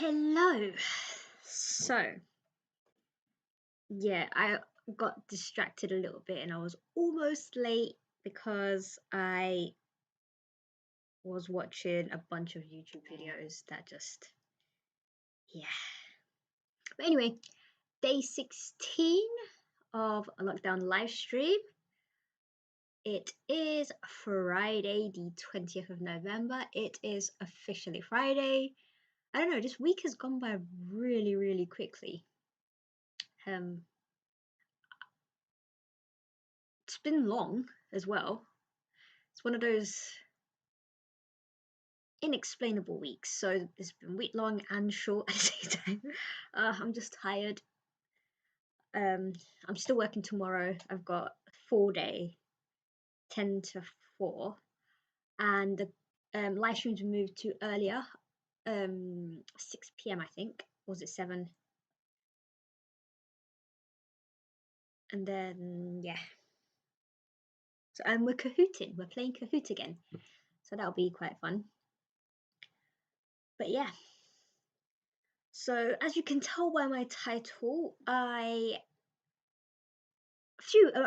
Hello. So, yeah, I got distracted a little bit and I was almost late because I was watching a bunch of YouTube videos that just, yeah. But anyway, day 16 of a lockdown live stream. It is Friday, the 20th of November. It is officially Friday. I don't know, this week has gone by really, really quickly. It's been long as well. It's one of those inexplainable weeks. So it's been week long and short at the same time. I'm just tired. I'm still working tomorrow. I've got 4-day, 10 to 4, and the live streams moved to earlier, 6 p.m. I think. Or was it 7? And then yeah. So we're Kahooting. We're playing Kahoot again. So that'll be quite fun. But yeah. So as you can tell by my title, I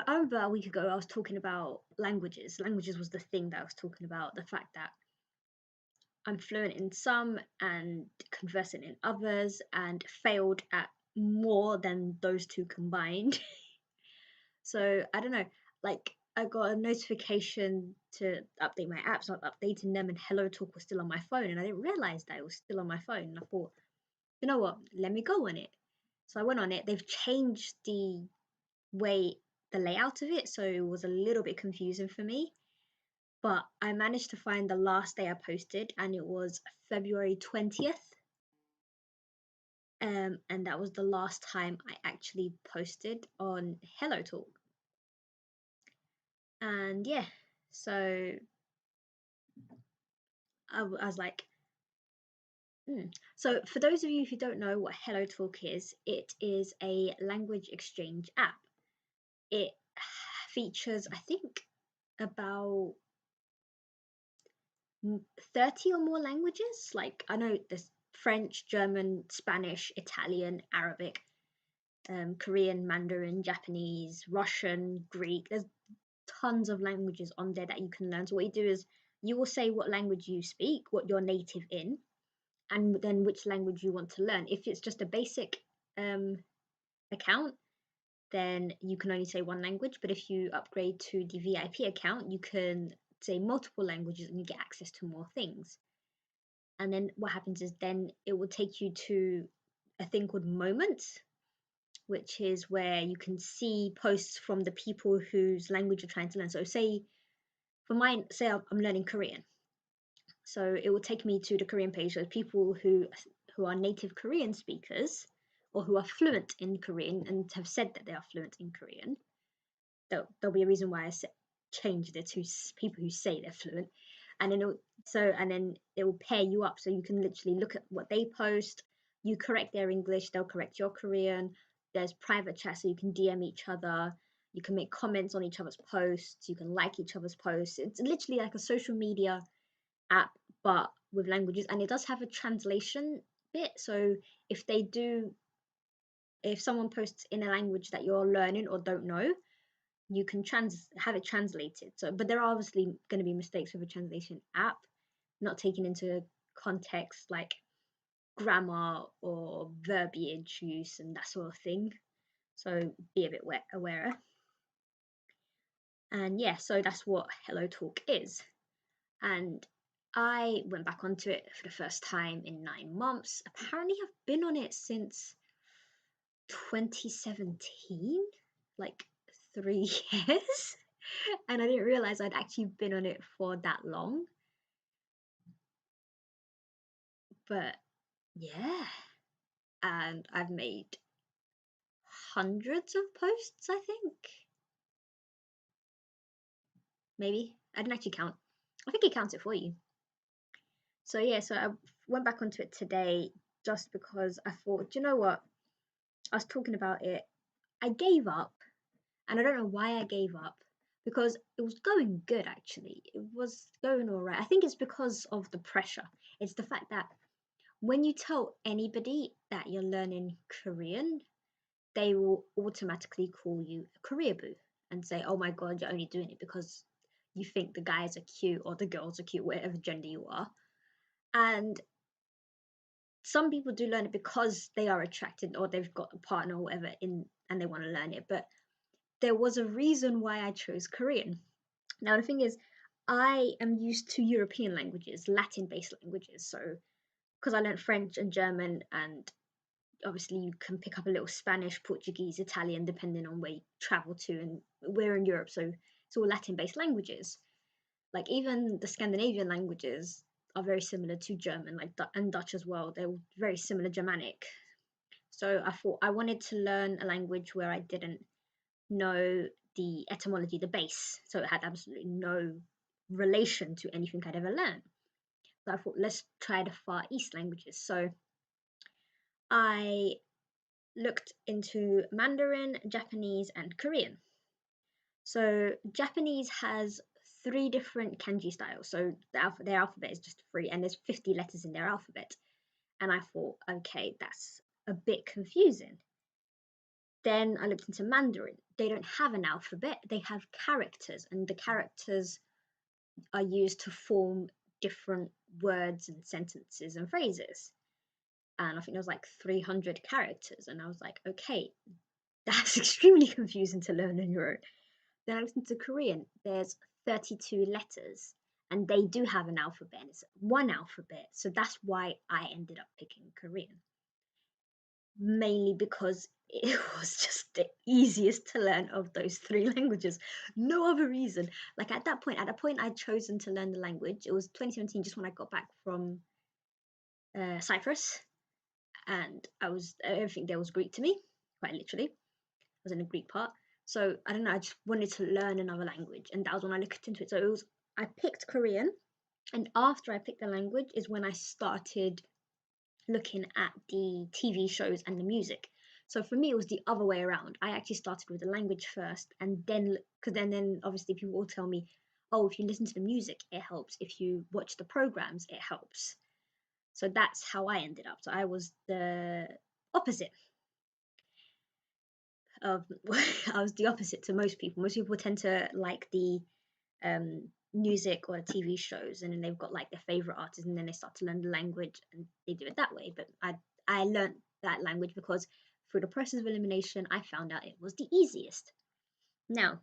remember a week ago I was talking about languages. Languages was the thing that I was talking about. The fact that I'm fluent in some and conversing in others, and failed at more than those two combined. So I don't know. Like I got a notification to update my apps. So I'm updating them, and HelloTalk was still on my phone, and I didn't realize that it was still on my phone. And I thought, you know what? Let me go on it. So I went on it. They've changed the layout of it, so it was a little bit confusing for me. But I managed to find the last day I posted, and it was February 20th. And that was the last time I actually posted on HelloTalk. And yeah, so I was like, So for those of you who don't know what HelloTalk is, it is a language exchange app. It features, I think, about 30 or more languages. Like I know there's French, German, Spanish, Italian, Arabic, Korean, Mandarin, Japanese, Russian, Greek. There's tons of languages on there that you can learn. So what you do is you will say what language you speak, what you're native in, and then which language you want to learn. If it's just a basic account, then you can only say one language. But if you upgrade to the VIP account, you can say multiple languages and you get access to more things. And then what happens is then it will take you to a thing called Moments, which is where you can see posts from the people whose language you're trying to learn. So say for mine, say I'm learning Korean. So it will take me to the Korean page. So people who are native Korean speakers or who are fluent in Korean and have said that they are fluent in Korean. There'll be a reason why I changed it to people who say they're fluent. And then it will pair you up, so you can literally look at what they post. You correct their English, they'll correct your Korean. There's private chat, so you can DM each other. You can make comments on each other's posts. You can like each other's posts. It's literally like a social media app, but with languages. And it does have a translation bit. So if someone posts in a language that you're learning or don't know, you can have it translated. So, but there are obviously going to be mistakes with a translation app, not taking into context like grammar or verbiage use and that sort of thing. So be a bit aware. And yeah, so that's what HelloTalk is. And I went back onto it for the first time in 9 months. Apparently, I've been on it since 2017, like 3 years. And I didn't realize I'd actually been on it for that long. But yeah, and I've made hundreds of posts, I think. Maybe. I didn't actually count. I think it counts it for you. So yeah, so I went back onto it today just because I thought, you know what? I was talking about it. I gave up, and I don't know why I gave up, because it was going good actually. It was going all right. I think it's because of the pressure. It's the fact that when you tell anybody that you're learning Korean, they will automatically call you a career boo and say, oh my God, you're only doing it because you think the guys are cute or the girls are cute, whatever gender you are. And some people do learn it because they are attracted or they've got a partner or whatever and they want to learn it. But there was a reason why I chose Korean. Now, the thing is, I am used to European languages, Latin-based languages. So, because I learned French and German, and obviously you can pick up a little Spanish, Portuguese, Italian, depending on where you travel to. And we're in Europe, so it's all Latin-based languages. Like even the Scandinavian languages are very similar to German, like and Dutch as well. They're very similar Germanic. So I thought I wanted to learn a language where I didn't know the etymology, the base. So it had absolutely no relation to anything I'd ever learned. So I thought, let's try the Far East languages. So I looked into Mandarin, Japanese, and Korean. So Japanese has 3 different kanji styles. So their alphabet is just 3, and there's 50 letters in their alphabet. And I thought, okay, that's a bit confusing. Then I looked into Mandarin. They don't have an alphabet, they have characters, and the characters are used to form different words and sentences and phrases. And I think there was like 300 characters, and I was like, okay, that's extremely confusing to learn on your own. Then I looked into Korean. There's 32 letters, and they do have an alphabet, and it's one alphabet. So that's why I ended up picking Korean. Mainly because it was just the easiest to learn of those 3 languages. No other reason. Like at the point I'd chosen to learn the language. It was 2017, just when I got back from Cyprus, and everything there was Greek to me, quite literally. I was in a Greek part. So I don't know, I just wanted to learn another language, and that was when I looked into it. So I picked Korean, and after I picked the language is when I started looking at the TV shows and the music. So for me, it was the other way around. I actually started with the language first, and then, because then obviously people will tell me, oh, if you listen to the music, it helps. If you watch the programs, it helps. So that's how I ended up. So I was the opposite of, I was the opposite to most people. Most people tend to like the music or TV shows, and then they've got like their favorite artists, and then they start to learn the language and they do it that way. But I learned that language because through the process of elimination, I found out it was the easiest. Now,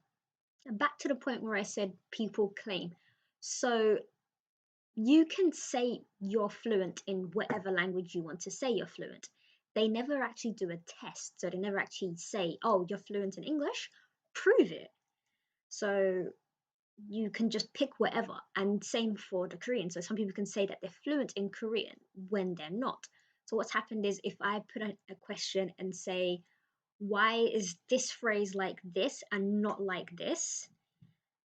back to the point where I said people claim. So you can say you're fluent in whatever language you want to say you're fluent. They never actually do a test, so they never actually say, oh, you're fluent in English, prove it. So you can just pick whatever, and same for the Korean. So some people can say that they're fluent in Korean when they're not. So what's happened is, if I put a question and say, why is this phrase like this and not like this,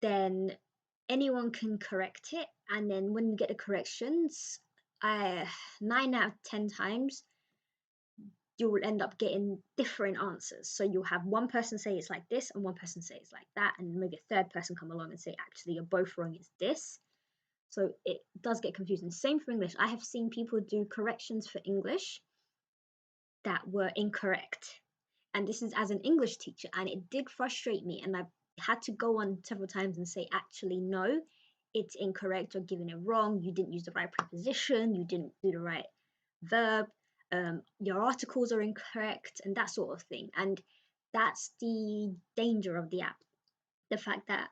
then anyone can correct it. And then when you get the corrections, 9 out of 10 times you will end up getting different answers. So you'll have one person say it's like this and one person say it's like that, and maybe a third person come along and say, actually, you're both wrong, it's this. So it does get confusing. Same for English. I have seen people do corrections for English that were incorrect. And this is as an English teacher, and it did frustrate me. And I had to go on several times and say, actually, no, it's incorrect, or giving it wrong. You didn't use the right preposition, you didn't do the right verb, your articles are incorrect, and that sort of thing. And that's the danger of the app. The fact that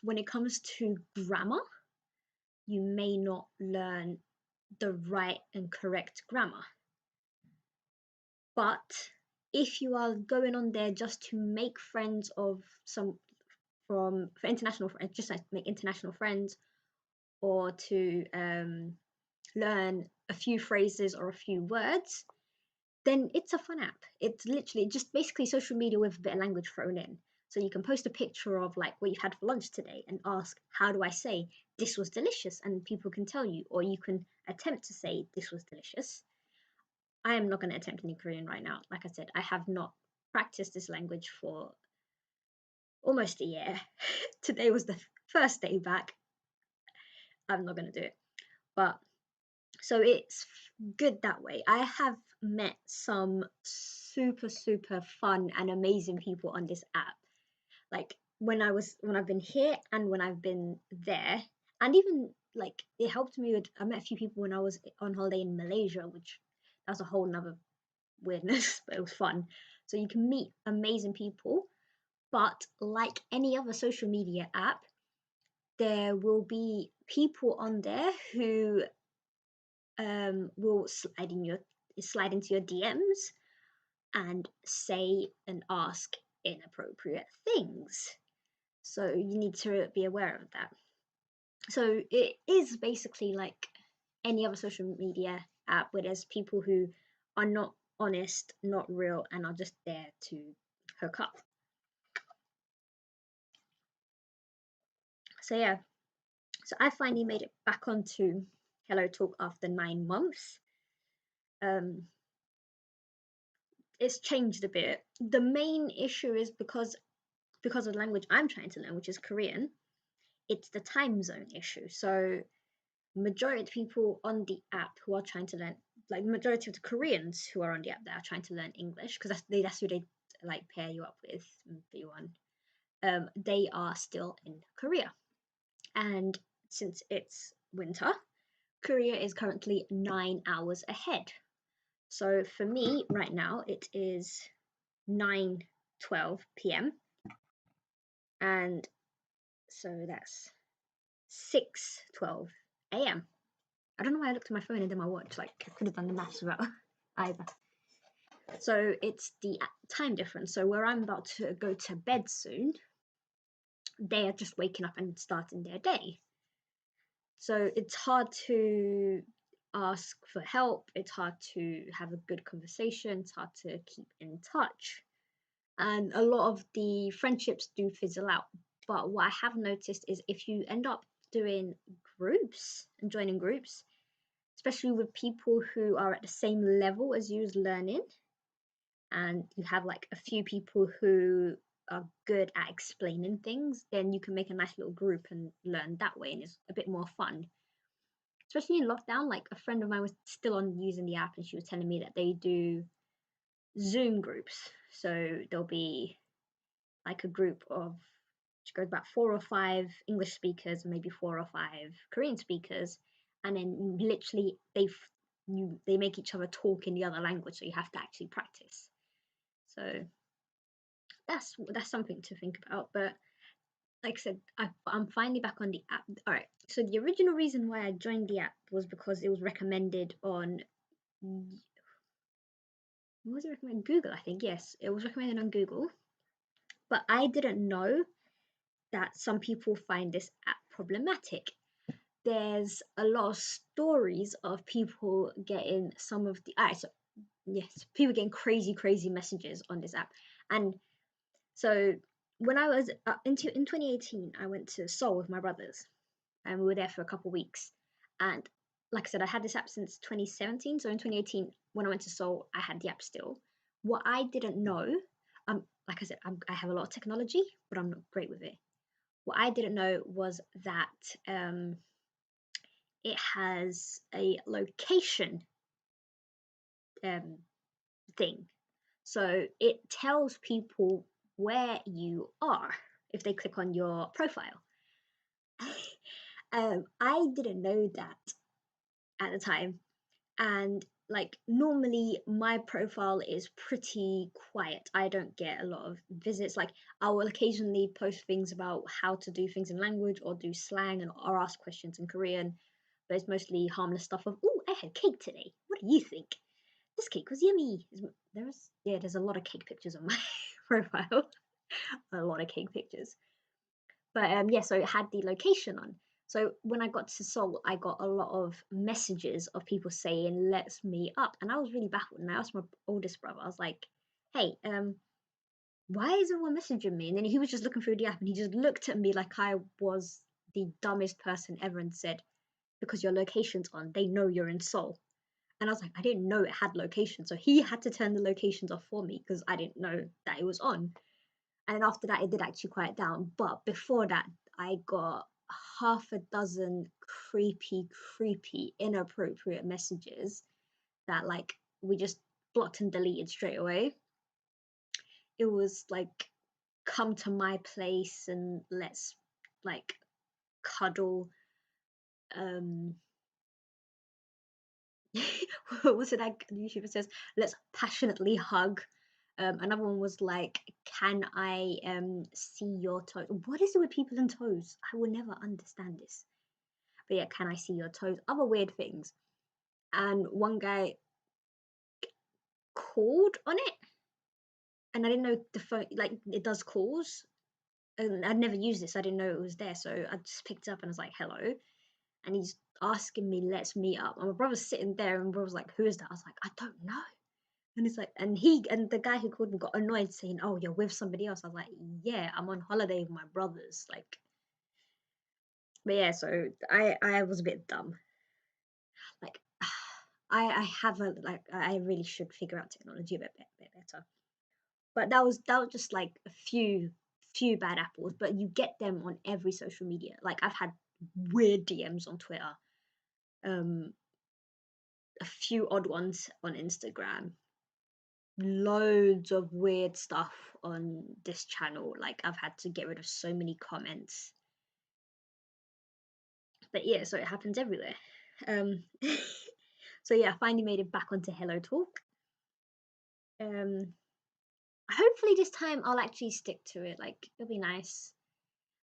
when it comes to grammar, you may not learn the right and correct grammar. But if you are going on there just to make friends of for international friends, just like make international friends, or to learn a few phrases or a few words, then it's a fun app. It's literally just basically social media with a bit of language thrown in. So you can post a picture of like what you've had for lunch today and ask, how do I say this was delicious? And people can tell you, or you can attempt to say this was delicious. I am not going to attempt any Korean right now. Like I said, I have not practiced this language for almost a year. Today was the first day back. I'm not going to do it. But So it's good that way. I have met some super fun and amazing people on this app. Like when I've been here and when I've been there, and even like it helped me with. I met a few people when I was on holiday in Malaysia, which that was a whole nother weirdness, but it was fun. So you can meet amazing people, but like any other social media app, there will be people on there who will slide into your DMs and say and ask inappropriate things. So you need to be aware of that. So it is basically like any other social media app where there's people who are not honest, not real, and are just there to hook up. So yeah, so I finally made it back onto HelloTalk after 9 months. It's changed a bit. The main issue is because of the language I'm trying to learn, which is Korean. It's the time zone issue. So majority of the people on the app who are trying to learn, like majority of the Koreans who are on the app that are trying to learn English, because that's who they like pair you up with, B1. They are still in Korea, and since it's winter, Korea is currently 9 hours ahead. So for me right now, it is 9:12 p.m. and so that's 6:12 a.m. I don't know why I looked at my phone and then my watch. Like I could have done the maths without either. So it's the time difference. So where I'm about to go to bed soon, they are just waking up and starting their day. So it's hard to ask for help. It's hard to have a good conversation. It's hard to keep in touch. And a lot of the friendships do fizzle out. But what I have noticed is if you end up doing groups and joining groups, especially with people who are at the same level as you as learning, and you have like a few people who are good at explaining things, then you can make a nice little group and learn that way, and it's a bit more fun. Especially in lockdown, like a friend of mine was still on using the app and she was telling me that they do Zoom groups. So there'll be like a group of which goes about 4 or 5 English speakers, maybe 4 or 5 Korean speakers, and then literally they make each other talk in the other language, so you have to actually practice. So that's something to think about. But like I said, I'm finally back on the app. All right. So the original reason why I joined the app was because it was recommended on. What was it recommended? Google, I think. Yes, it was recommended on Google. But I didn't know that some people find this app problematic. There's a lot of stories of people getting some of the. Alright, so yes, people getting crazy messages on this app, and so when I was in 2018, I went to Seoul with my brothers, and we were there for a couple of weeks. And like I said, I had this app since 2017. So in 2018, when I went to Seoul, I had the app still. What I didn't know, like I said, I have a lot of technology, but I'm not great with it. What I didn't know was that it has a location thing. So it tells people where you are if they click on your profile. I didn't know that at the time, and like normally my profile is pretty quiet. I don't get a lot of visits. Like I will occasionally post things about how to do things in language or do slang and or ask questions in Korean, but it's mostly harmless stuff of, oh, I had cake today, what do you think? This cake was yummy. There's a lot of cake pictures on my profile. A lot of cake pictures. But yeah, so it had the location on. So when I got to Seoul, I got a lot of messages of people saying, "Let's meet up," and I was really baffled. And I asked my oldest brother, I was like, "Hey, why is everyone messaging me?" And then he was just looking through the app, and he just looked at me like I was the dumbest person ever, and said, "Because your location's on, they know you're in Seoul." And I was like, I didn't know it had location, so he had to turn the locations off for me because I didn't know that it was on. And then after that, it did actually quiet down. But before that, I got half a dozen creepy, inappropriate messages that like we just blocked and deleted straight away. It was like, come to my place and let's like cuddle. Um, what was it that YouTuber says? Let's passionately hug. Another one was like, can I see your toes? What is it with people and toes? I will never understand this. But yeah, can I see your toes? Other weird things. And one guy called on it, and I didn't know the phone, like it does calls, and I'd never used this. I didn't know it was there, so I just picked it up and I was like, hello. And he's asking me, let's meet up. And my brother's sitting there, and my brother's like, who is that? I was like, I don't know. And it's like, and the guy who called me got annoyed, saying, oh, you're with somebody else. I was like, yeah, I'm on holiday with my brothers. Like, but yeah, so I was a bit dumb. Like, I have a like I really should figure out technology a bit better. But that was just like a few bad apples. But you get them on every social media. Like I've had weird DMs on Twitter, um, a few odd ones on Instagram, loads of weird stuff on this channel. Like I've had to get rid of so many comments. But yeah, so it happens everywhere. Um, so yeah, I finally made it back onto HelloTalk. Um, hopefully this time I'll actually stick to it. Like it'll be nice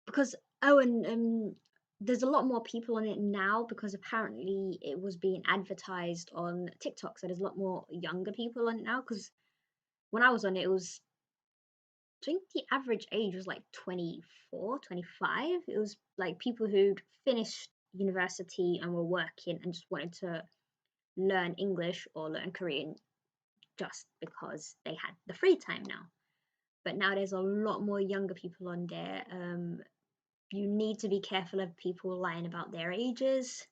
because and there's a lot more people on it now because apparently it was being advertised on TikTok, so there's a lot more younger people on it now. Because when I was on it, it was, I think the average age was like 24, 25. It was like people who'd finished university and were working and just wanted to learn English or learn Korean just because they had the free time now. But now there's a lot more younger people on there. You need to be careful of people lying about their ages.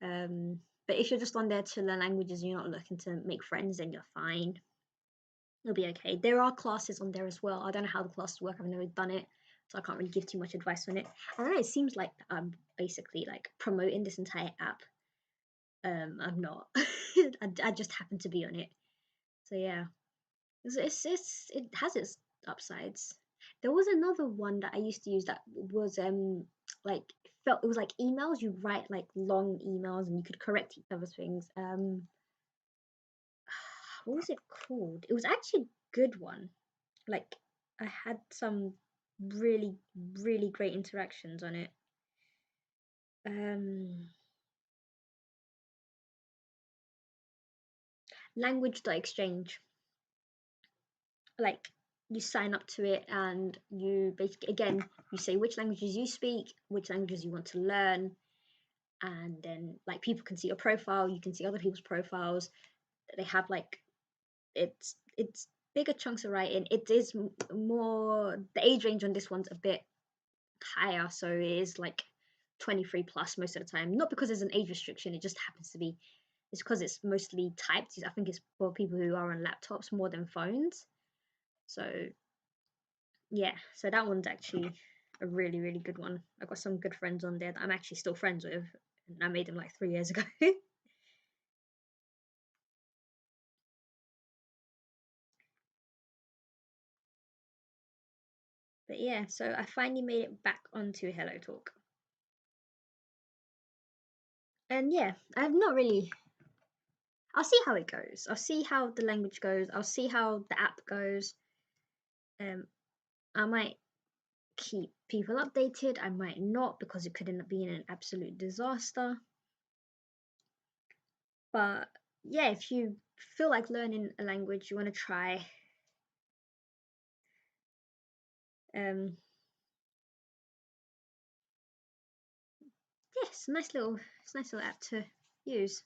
But if you're just on there to learn languages and you're not looking to make friends, then you're fine. You'll be okay. There are classes on there as well. I don't know how the classes work. I've never done it, so I can't really give too much advice on it. I don't know. It seems like I'm basically like promoting this entire app. I'm not. I just happen to be on it. So yeah, it has its upsides. There was another one that I used to use that was like felt it was like emails. You write like long emails and you could correct each other's things. What was it called? It was actually a good one. Like I had some really great interactions on it. Um, Language.exchange. Like you sign up to it and you basically again you say which languages you speak, which languages you want to learn, and then like people can see your profile, you can see other people's profiles. They have like it's bigger chunks of writing. It is more, the age range on this one's a bit higher, so it is like 23 plus most of the time. Not because there's an age restriction, it just happens to be, it's because it's mostly typed. I think it's for people who are on laptops more than phones. So yeah, so that one's actually a really good one. I've got some good friends on there that I'm actually still friends with, and I made them like 3 years ago. But yeah, so I finally made it back onto HelloTalk. And yeah, I've not really, I'll see how it goes. I'll see how the language goes. I'll see how the app goes. I might keep people updated. I might not because it could end up being an absolute disaster. But yeah, if you feel like learning a language, you want to try, yeah, it's a nice little app to use.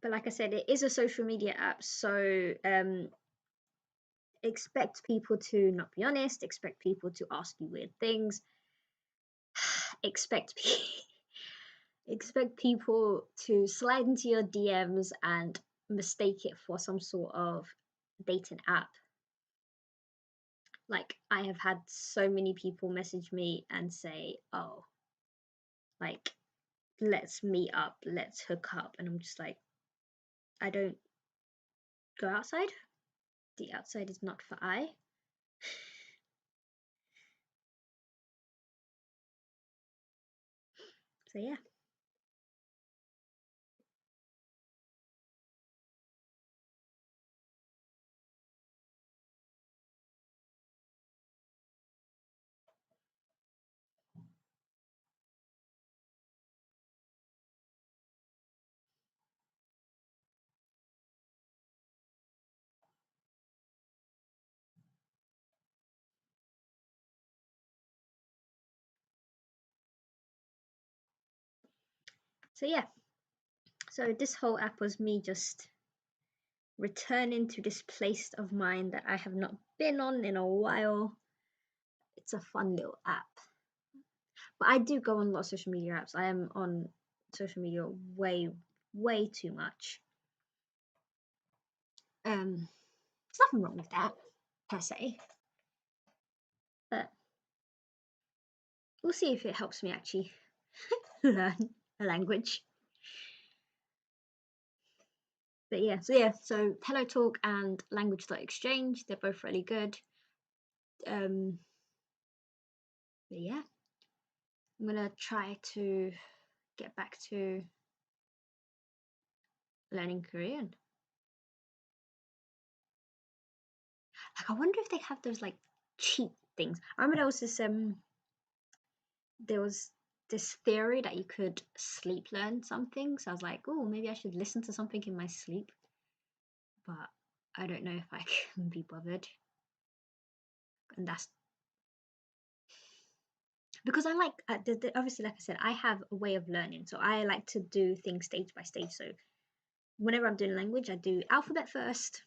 But like I said, it is a social media app, so expect people to not be honest, expect people to ask you weird things, expect expect people to slide into your DMs and mistake it for some sort of dating app. Like, I have had so many people message me and say, oh, like, let's meet up, let's hook up. And I'm just like, I don't go outside. The outside is not for I. So yeah. So yeah. So this whole app was me just returning to this place of mine that I have not been on in a while. It's a fun little app. But I do go on a lot of social media apps. I am on social media way too much. There's nothing wrong with that per se, but we'll see if it helps me actually learn a language. But yeah, so HelloTalk and Language.exchange, they're both really good. But yeah, I'm gonna try to get back to learning Korean. Like, I wonder if they have those like cheat things. I remember there was this theory that you could sleep learn something. So I was like, oh, maybe I should listen to something in my sleep. But I don't know if I can be bothered. And that's because I like, obviously, like I said, I have a way of learning. So I like to do things stage by stage. So whenever I'm doing language, I do alphabet first,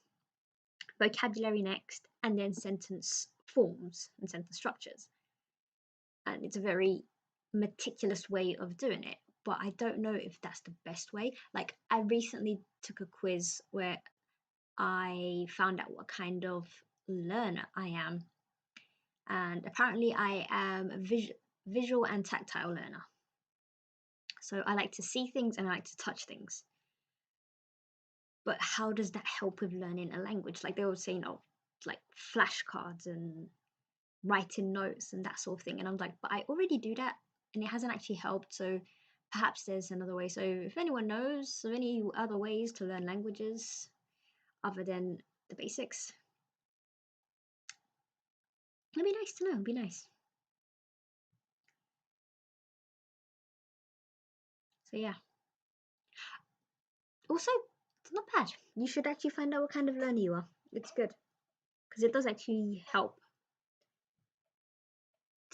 vocabulary next, and then sentence forms and sentence structures. And it's a very meticulous way of doing it, but I don't know if that's the best way. Like, I recently took a quiz where I found out what kind of learner I am, and apparently I am a visual and tactile learner. So I like to see things and I like to touch things. But how does that help with learning a language? Like, they were saying, oh, like flashcards and writing notes and that sort of thing. And I'm like, but I already do that and it hasn't actually helped. So perhaps there's another way. So if anyone knows of any other ways to learn languages other than the basics, it'd be nice to know. It'd be nice. So yeah. Also, it's not bad. You should actually find out what kind of learner you are. It's good because it does actually help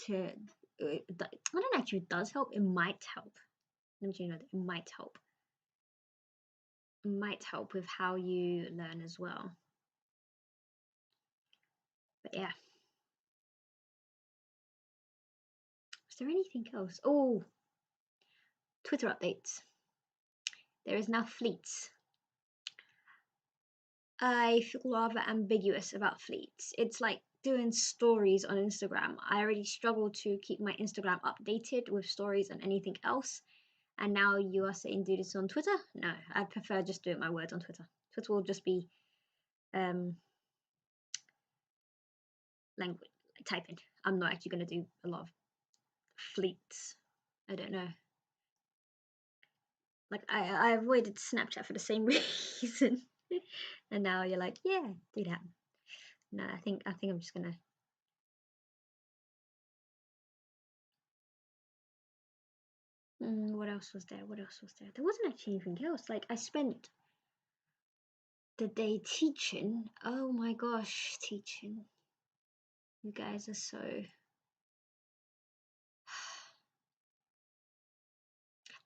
to. I don't know if it does help. It might help. Let me know that it might help. It might help with how you learn as well. But yeah. Is there anything else? Oh, Twitter updates. There is now fleets. I feel rather ambiguous about fleets. It's like doing stories on Instagram. I already struggle to keep my Instagram updated with stories and anything else. And now you are saying do this on Twitter? No, I prefer just doing my words on Twitter. Twitter will just be language typing. I'm not actually going to do a lot of fleets. I don't know. Like, I avoided Snapchat for the same reason. And now you're like, yeah, do that. No, I think I'm just gonna. What else was there? What else was there? There wasn't actually anything else. Like, I spent the day teaching. Oh my gosh, teaching. You guys are so.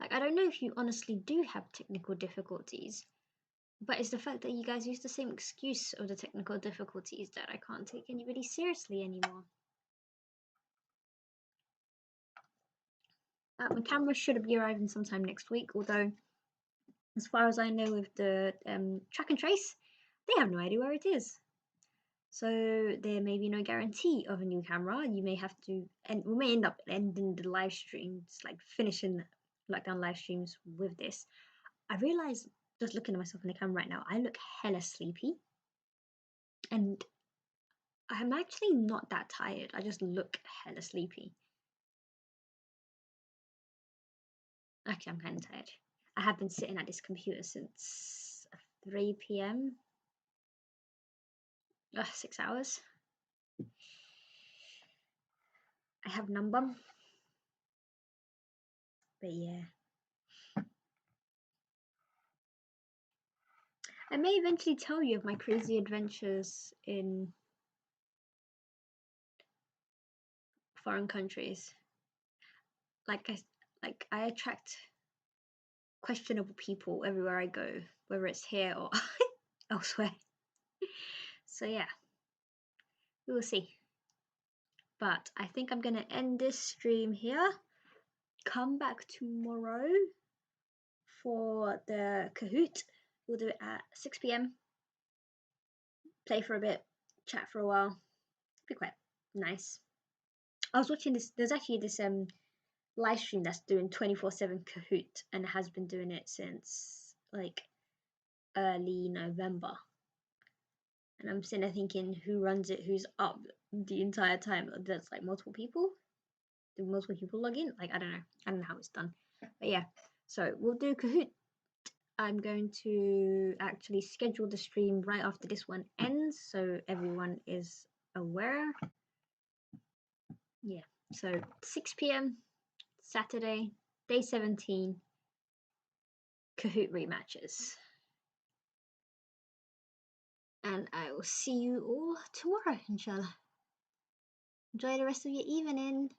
Like, I don't know if you honestly do have technical difficulties, but it's the fact that you guys use the same excuse of the technical difficulties that I can't take anybody seriously anymore. My camera should be arriving sometime next week, although, as far as I know, with the track and trace, they have no idea where it is. So there may be no guarantee of a new camera. You may have to, and we may end up ending the live streams, like finishing lockdown live streams with this. I realize just looking at myself in the camera right now, I look hella sleepy, and I'm actually not that tired. I just look hella sleepy. Actually, I'm kind of tired. I have been sitting at this computer since 3 p.m. 6 hours. I have number. But yeah. I may eventually tell you of my crazy adventures in foreign countries. Like I attract questionable people everywhere I go, whether it's here or elsewhere. So yeah, we will see. But I think I'm gonna end this stream here. Come back tomorrow for the Kahoot. We'll do it at 6 p.m. Play for a bit, chat for a while. Be quite nice. I was watching this. There's actually this live stream that's doing 24/7 Kahoot and has been doing it since like early November. And I'm sitting there thinking, who runs it? Who's up the entire time? There's like multiple people. Do multiple people log in? Like I don't know. I don't know how it's done. But yeah. So we'll do Kahoot. I'm going to actually schedule the stream right after this one ends, so everyone is aware. Yeah. So 6 p.m. Saturday, day 17. Kahoot rematches. And I will see you all tomorrow, inshallah. Enjoy the rest of your evening.